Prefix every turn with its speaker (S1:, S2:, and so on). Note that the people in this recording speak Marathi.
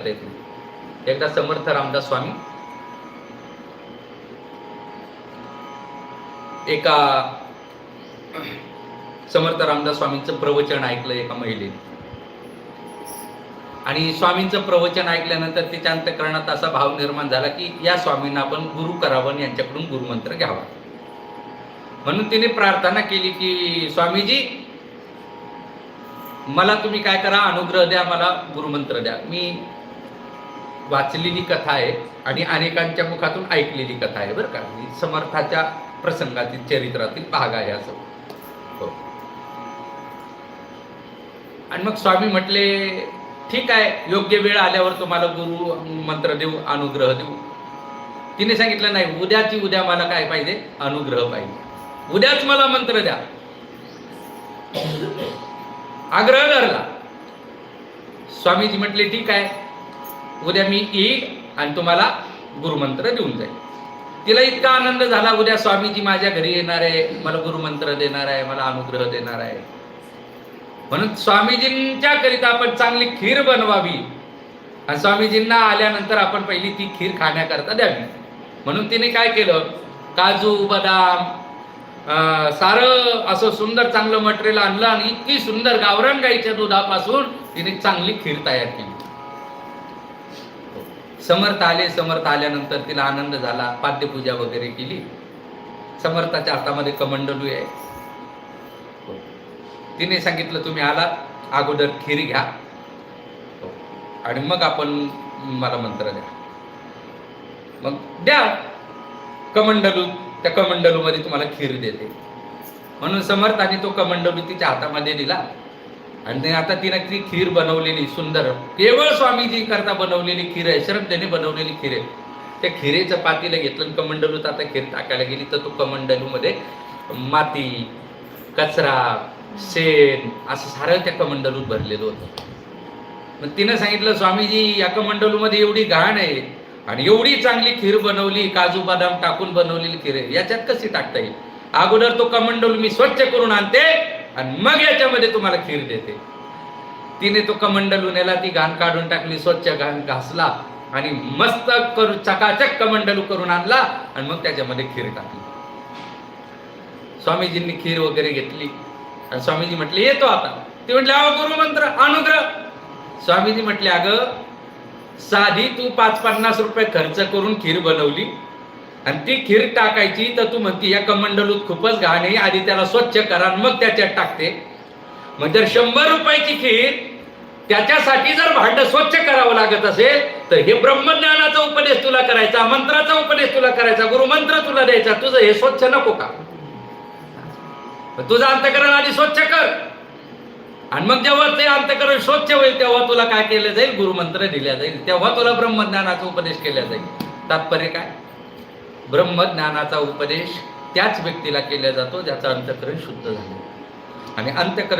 S1: एकदा समर्थ रामदास स्वामी एका समर्थ रामदास स्वामींचं प्रवचन ऐकलं एका महिलेने, आणि स्वामींचं प्रवचन ऐकल्यानंतर तिच्या अंतःकरणात असा भाव निर्माण झाला की या स्वामींना आपण गुरु करावं आणि यांच्याकडून गुरुमंत्र घ्यावा. म्हणून तिने प्रार्थना केली की स्वामीजी, मला तुम्ही काय करा, अनुग्रह द्या, मला गुरुमंत्र द्या. मी वाचलेली कथा आहे आणि अनेकांच्या मुखातून ऐकलेली कथा आहे बरं का, समर्थाच्या प्रसंगातील चरित्रातील भाग आहे असं. हो. आणि मग स्वामी म्हटले ठीक आहे, योग्य वेळ आल्यावर तुम्हाला गुरु मंत्र देऊ, अनुग्रह देऊ. तिने सांगितलं नाही, उद्याची उद्या मला काय पाहिजे, अनुग्रह पाहिजे, उद्याच मला मंत्र द्या. आग्रह धरला. स्वामीजी म्हटले ठीक आहे, उद्या मी येईल आणि तुम्हाला गुरुमंत्र देऊन जाईल. तिला इतका आनंद झाला, उद्या स्वामीजी माझ्या घरी येणार आहे, मला गुरुमंत्र देणार आहे, मला अनुग्रह देणार आहे. म्हणून स्वामीजींच्या करिता आपण चांगली खीर बनवावी आणि स्वामीजींना आल्यानंतर आपण पहिली ती खीर खाण्याकरता द्यावी. म्हणून तिने काय केलं, काजू बदाम सारं असं सुंदर चांगलं मटेरियल आणलं आणि इतकी सुंदर गावरान गाईच्या दुधापासून तिने चांगली खीर तयार केली. समर्थ आले. समर्थ आल्यानंतर तिला आनंद झाला, पाद्यपूजा वगैरे केली. समर्थाच्या हातामध्ये कमंडलू आहे. तिने सांगितलं तुम्ही आलात, अगोदर खीर घ्या आणि मग आपण मला मंत्र द्या. मग द्या कमंडलू, त्या कमंडलूमध्ये तुम्हाला खीर देते. म्हणून समर्थाने तो कमंडलू तिच्या हातामध्ये दिला आणि आता तिने ती खीर बनवलेली सुंदर, केवळ स्वामीजी करता बनवलेली खीर आहे, श्रद्धेने बनवलेली खीर आहे. त्या खिरेचं पातीला घेतलं, कमंडलूत आता खीर टाकायला गेली तर तो कमंडलूमध्ये माती, कचरा, शेण असं सारं त्या कमंडलूत भरलेलं होतं. मग तिनं सांगितलं स्वामीजी, या कमंडलूमध्ये एवढी घाण आहे आणि एवढी चांगली खीर बनवली, काजू बदाम टाकून बनवलेली खीर आहे, याच्यात कशी टाकता येईल? अगोदर तो कमंडलू मी स्वच्छ करून आणते आणि मग याच्यामध्ये तुम्हाला खीर देते. तिने तो कमंडलू नेला, ती घाण काढून टाकली, स्वच्छ घाण घासला आणि मस्त करून चकाचक कमंडलू करून आणला आणि मग त्याच्यामध्ये खीर टाकली. स्वामीजींनी खीर वगैरे घेतली आणि स्वामीजी म्हटले येतो आता. ते म्हटले अहो गुरुमंत्र, अनुग्रह. स्वामीजी म्हटले अगं साधी तू 550 रुपये खर्च करून खीर बनवली आणि ती खीर टाकायची तर तू म्हणती या कमंडलूत खूपच घाण आहे, आधी त्याला स्वच्छ करा मग त्याच्यात टाकते. मग जर 100 रुपयाची खीर त्याच्यासाठी जर भांड स्वच्छ करावं लागत असेल तर हे ब्रह्मज्ञानाचा उपदेश तुला करायचा, मंत्राचा उपदेश तुला करायचा, गुरुमंत्र तुला द्यायचा, तुझं हे स्वच्छ नको का? तुझं अंतःकरण आधी स्वच्छ कर आणि मग जेव्हा ते अंतःकरण स्वच्छ होईल तेव्हा तुला काय केलं जाईल, गुरुमंत्र दिल्या जाईल, तेव्हा तुला ब्रह्मज्ञानाचा उपदेश केला जाईल. तात्पर्य काय, ब्रह्मज्ञानाचा उपदेश त्याच व्यक्तीला केला जातो ज्याचं अंतःकरण शुद्ध झालं आणि अंतःकरण